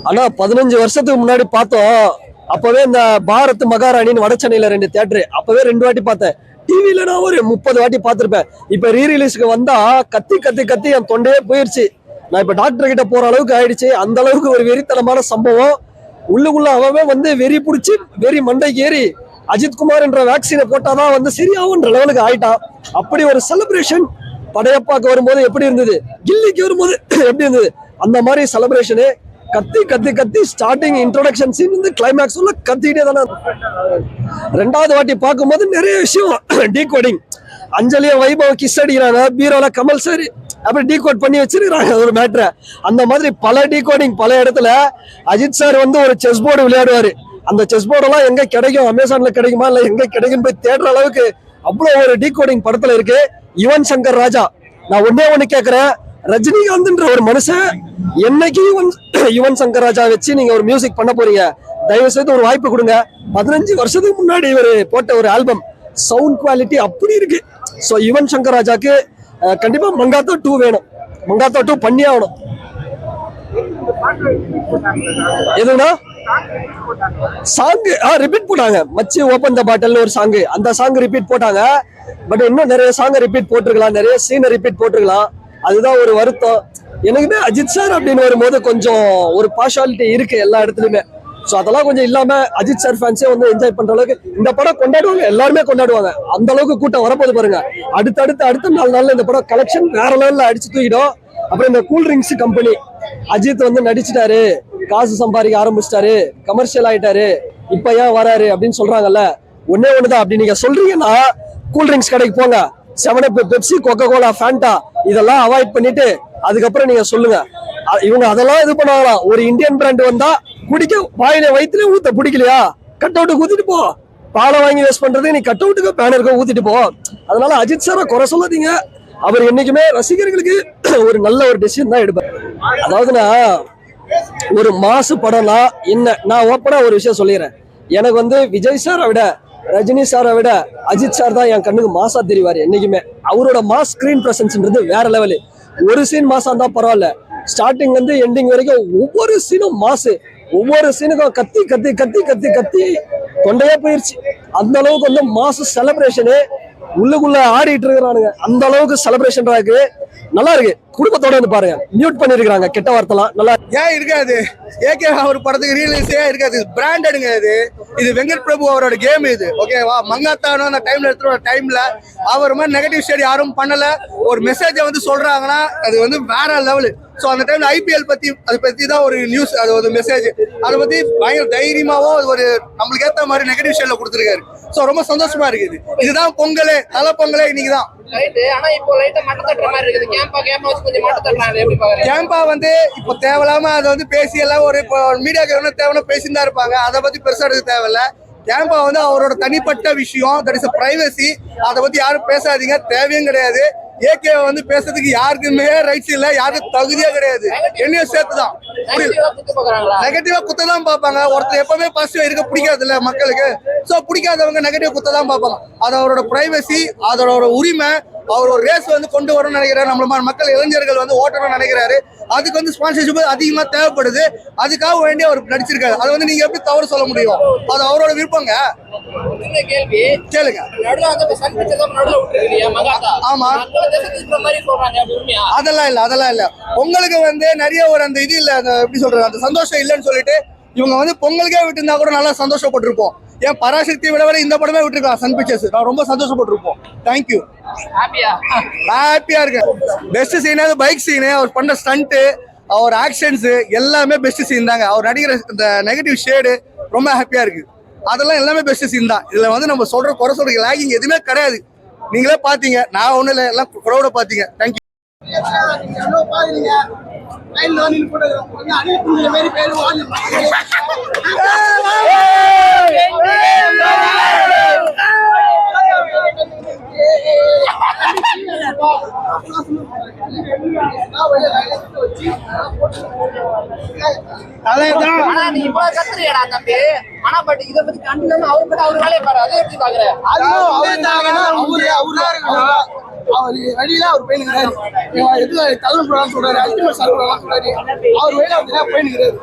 ஆனா 15 வருஷத்துக்கு முன்னாடி பார்த்தோம். அப்பவே இந்த பாரத் மகாராணின்னு வட சென்னையில 2 தியேட்டர் அப்பவே 2 வாட்டி பார்த்தேன். டிவில நான் ஒரு 30 வாட்டி பார்த்திருப்பேன். இப்ப ரீரிலீஸ்க்கு வந்தா கத்தி கத்தி கத்தி என் தொண்டையே போயிருச்சு. நான் இப்ப டாக்டர் கிட்ட போற அளவுக்கு ஆயிடுச்சு. அந்த அளவுக்கு ஒரு வெறித்தனமான சம்பவம். உள்ளுக்குள்ள அவன் வந்து வெறி பிடிச்சி வெறி மண்டைக்கு ஏறி அஜித் குமார் என்ற வேக்சினை போட்டாதான் வந்து சரியாகுன்ற லெவலுக்கு ஆயிட்டான். அப்படி ஒரு செலிப்ரேஷன் படையப்பாக்கு வரும்போது எப்படி இருந்தது, கில்லிக்கு வரும்போது எப்படி இருந்தது, அந்த மாதிரி செலிப்ரேஷனு. கத்தி கத்தி கத்தி ஸ்டார்டிங் இன்ட்ரோடக்ஷன் சீன் வந்து கிளைமேக்ஸ் உள்ள கத்திக்கிட்டே தானே. 2வது வாட்டி பார்க்கும்போது நிறைய விஷயம் டீகோடிங். அஞ்சலியை வைபவம் கிஸ் அடிக்கிறாங்க, பீரோல கமல் சார் அப்படி டீகோட் பண்ணி வச்சிருக்காங்க ஒரு மேட்ரை. அந்த மாதிரி பல டீகோடிங் பல இடத்துல. அஜித் சார் வந்து ஒரு செஸ் போர்டு விளையாடுவாரு. அந்த செஸ் போர்டெல்லாம் எங்க கிடைக்கும், அமேசான்ல கிடைக்குமா இல்ல எங்க கிடைக்கும் போய் தேடுற அளவுக்கு அவ்வளவு ஒரு டீகோடிங் படத்துல இருக்கு. யுவன் சங்கர் ராஜா, நான் ஒண்ணு கேட்கிறேன், ரஜினிகாந்த்ன்ற ஒரு மனுஷன் என்னைக்கு யுவன் சங்கர் ராஜா வச்சு நீங்க ஒரு மியூசிக் பண்ண போறீங்க, தயவு செய்து ஒரு வாய்ப்பு கொடுங்க. 15 வருஷத்துக்கு முன்னாடி இவர் போட்ட ஒரு ஆல்பம் சவுண்ட் குவாலிட்டி அப்படி இருக்கு. ஸோ யுவன் சங்கர் ராஜாக்கு கண்டிப்பா மங்காத்தா 2 வேணும். மங்காத்தா 2 பண்ணியே ஆகணும். எதுனா சாங் ரிப்பீட் போட்டாங்க. மச்சி ஓபன் த பாட்டில் ஒரு சாங், அந்த சாங் ரிப்பீட் போட்டாங்க. பட் இன்னும் நிறைய சாங் ரிப்பீட் போட்டிருக்கலாம், நிறைய சீனை ரிப்பீட் போட்டிருக்கலாம். அதுதான் ஒரு வருத்தம். எனக்குமே அஜித் சார் அப்படின்னு வரும்போது கொஞ்சம் ஒரு பார்ஷாலிட்டி இருக்கு எல்லா இடத்துலயுமே. ஸோ அதெல்லாம் கொஞ்சம் இல்லாம அஜித் சார் ஃபேன்ஸே வந்து என்ஜாய் பண்ற அளவுக்கு இந்த படம் கொண்டாடுவாங்க, எல்லாருமே கொண்டாடுவாங்க. அந்த அளவுக்கு கூட்டம் வரப்போது பாருங்க. அடுத்த 4 நாள்ல இந்த படம் கலெக்ஷன் வேற லெவல்ல அடிச்சு தூக்கிடும். அப்புறம் இந்த கூல் ட்ரிங்க்ஸ் கம்பெனி, அஜித் வந்து நடிச்சுட்டாரு, காசு சம்பாதிக்க ஆரம்பிச்சிட்டாரு, கமர்ஷியல் ஆயிட்டாரு, இப்ப ஏன் வராரு அப்படின்னு சொல்றாங்கல்ல. ஒண்ணுதான் அப்படி நீங்க சொல்றீங்கன்னா கூல் ட்ரிங்க்ஸ் கடைக்கு போங்க. 7up, Pepsi, Coca Cola, Fanta இதெல்லாம் அவாய்ட் பண்ணிட்டு அதுக்கப்புறம் நீங்க சொல்லுங்க. இவங்க அதெல்லாம் இது பண்ணுவாங்களாம். ஒரு இந்தியன் பிராண்ட் வந்தா குடிக்க வாயில வயிற்றுல ஊத்த பிடிக்கலையா, கட் அவுட்டுக்கு ஊத்திட்டு போ. பாலை வாங்கி வேஸ்ட் பண்றது நீ கட் அவுட்டுக்கு பேனருக்கு ஊத்திட்டு போ. அதனால அஜித் சாரை குறை சொல்லாதீங்க. அவர் என்னைக்குமே ரசிகர்களுக்கு ஒரு நல்ல ஒரு டெசிஷன் தான் எடுப்பார். அதாவதுன்னா ஒரு மாசு படம்னா என்ன, நான் ஓப்பனா ஒரு விஷயம் சொல்லிடுறேன். எனக்கு வந்து விஜய் சாரை விட ரஜினி சாரை விட அஜித் சார் தான் என் கண்ணுக்கு மாசா தெரிவாரு என்னைக்குமே. அவரோட மாஸ் ஸ்கிரீன் பிரசன்ஸ்ன்றது வேற லெவலு. ஒரு சீன் மாசா இருந்தா பரவாயில்ல, ஸ்டார்டிங் வந்து எண்டிங் வரைக்கும் ஒவ்வொரு சீனும் மாசு. ஒவ்வொரு சீனுக்கும் கத்தி கத்தி கத்தி கத்தி கத்தி தொண்டையே போயிருச்சு. அந்த அளவுக்கு வந்து மாசு செலிப்ரேஷனு உள்ளுக்குள்ள ஆடிட்டு இருக்கிறானுங்க. அந்த அளவுக்கு செலிப்ரேஷன் இருக்கு, நல்லா இருக்கு. குடும்பத்தோட வந்து பாருங்க. மியூட் பண்ணிருக்காங்க கெட்ட வார்த்தைலாம் நல்லா ஏன் இருக்காது. ஏகே ஒரு படத்துக்கு ரீலீஸே இருக்காது. பிராண்டடுங்க இது. இது வெங்கட் பிரபு அவரோட கேம் இது, ஓகேவா. மங்காத்தானோ அந்த டைம்ல எடுத்துற டைம்ல அவர் மாதிரி நெகட்டிவ் ஸ்டேட் யாரும் பண்ணல. ஒரு மெசேஜை வந்து சொல்றாங்கன்னா அது வந்து வேற லெவலு. ஸோ அந்த டைம்ல ஐபிஎல் அதை பத்தி தான் ஒரு நியூஸ், அது ஒரு மெசேஜ். அதை பத்தி பயங்கர தைரியமாவும் ஒரு நம்மளுக்கு ஏற்ற மாதிரி நெகட்டிவ் ஷேட்ல கொடுத்துருக்காரு. ஸோ ரொம்ப சந்தோஷமா இருக்குது. இதுதான் பொங்கலே, தலை பொங்கலே இன்னைக்குதான். கேம்பா வந்து இப்போ தேவையில்லாம அதை வந்து பேசி எல்லாம் ஒரு மீடியாக்கு தேவையான பேசிட்டு இருப்பாங்க. அதை பத்தி பெருசா எடுக்க தேவையில்ல. கேம்பா வந்து அவரோட தனிப்பட்ட விஷயம், தட் இஸ் பிரைவசி. அதை பத்தி யாரும் பேசாதீங்க, தேவையும் கிடையாது. ஏகே வந்து பேசுறதுக்கு யாருக்குமே ரைட்ஸ் இல்ல, யாருக்கும் தகுதியே கிடையாது. என்னையும் சேர்த்துதான் நெகட்டிவா குத்ததான் பார்ப்பாங்க. ஒருத்தர் எப்பவுமே பாசிட்டிவா இருக்க பிடிக்காது இல்ல மக்களுக்கு. சோ பிடிக்காதவங்க நெகட்டிவ் குத்ததான் பார்ப்பாங்க. அது அவரோட பிரைவசி, அதோட உரிமை. அவர் ஒரு ரேஸ் வந்து கொண்டு வரணும்னு நினைக்கிறாரு. நம்ம மக்கள் இளைஞர்கள் வந்து ஓட்டணும்னு நினைக்கிறாரு. அதுக்கு வந்து ஸ்பான்சர்ஷிப் அதிகமா தேவைப்படுது. அதுக்காக வேண்டி அவர் நடிச்சிருக்காரு. அதை வந்து நீங்க எப்படி தவறு சொல்ல முடியும்? அது அவரோட விருப்பங்க. கேளுங்க. ஆமா, அதெல்லாம் இல்ல. உங்களுக்கு வந்து நிறைய ஒரு அந்த இது இல்ல, அந்த எப்படி சொல்றது, அந்த சந்தோஷம் இல்லைன்னு சொல்லிட்டு இவங்க வந்து பொங்கலுக்கே விட்டு இருந்தா கூட நல்லா சந்தோஷப்பட்டிருப்போம். ஏன் பராசக்தி விட இந்த படமே விட்டுருக்கலாம் சன் பிக்சர்ஸ். நான் ரொம்ப சந்தோஷப்பட்டிருப்போம். தேங்க்யூ. ஹாப்பியா இருக்கேன். பெஸ்ட் சீன் பைக் சீனு, அவர் பண்ண ஸ்டண்ட், அவர் ஆக்ஷன்ஸ் எல்லாமே பெஸ்ட் சீன் தாங்க. அவர் நடிக்கிற இந்த நெகட்டிவ் ஷேடு ரொம்ப ஹாப்பியா இருக்கு. அதெல்லாம் எல்லாமே பெஸ்ட் சீன் தான். இதுல வந்து நம்ம குறை சொல்ற லாகிங் எதுவுமே கிடையாது. நீங்களே பாத்தீங்க, நான் ஒண்ணு இல்லை, எல்லாம் க்ரௌட பாத்தீங்க. தேங்க்யூ. அவர் வழியில அவர் போயினுக்கிறாரு. எது தலைமை சொல்றாரு, அல்டிமேட் சொல்றாரு, அவர் வழியில போயினுக்கிறாரு.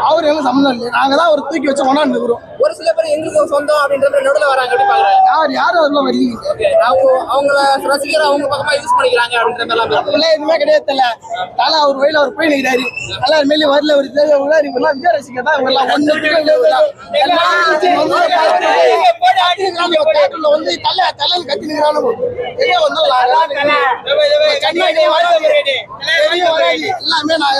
அவர் எல்லாம் சம்மந்தம் இல்லை. நாங்க தான் அவர் தூக்கி வச்சு கொண்டாந்து இருக்கிறோம். ஒரு சில பேர் எங்களுக்கு சொந்தம் அப்படின்ற மாதிரி நடுவில் வராங்க, எப்படி பாக்குறாங்க? யாரும் அதுல வரீங்க? அவங்கள ரசிகர் அவங்க பக்கமா யூஸ் பண்ணிக்கிறாங்க அப்படின்ற மாதிரி எல்லாம் அப்படிலாம் எதுவுமே கிடையாது. தலை அவர் வயல அவர் போய் நிற்கிறாரு. எல்லாரும் மேலே வரல ஒரு இவங்கெல்லாம் விஜய் ரசிகர் தான். இவங்க எல்லாம் வந்து தலையில் கத்தி நிற்கிறானு எல்லாமே நான்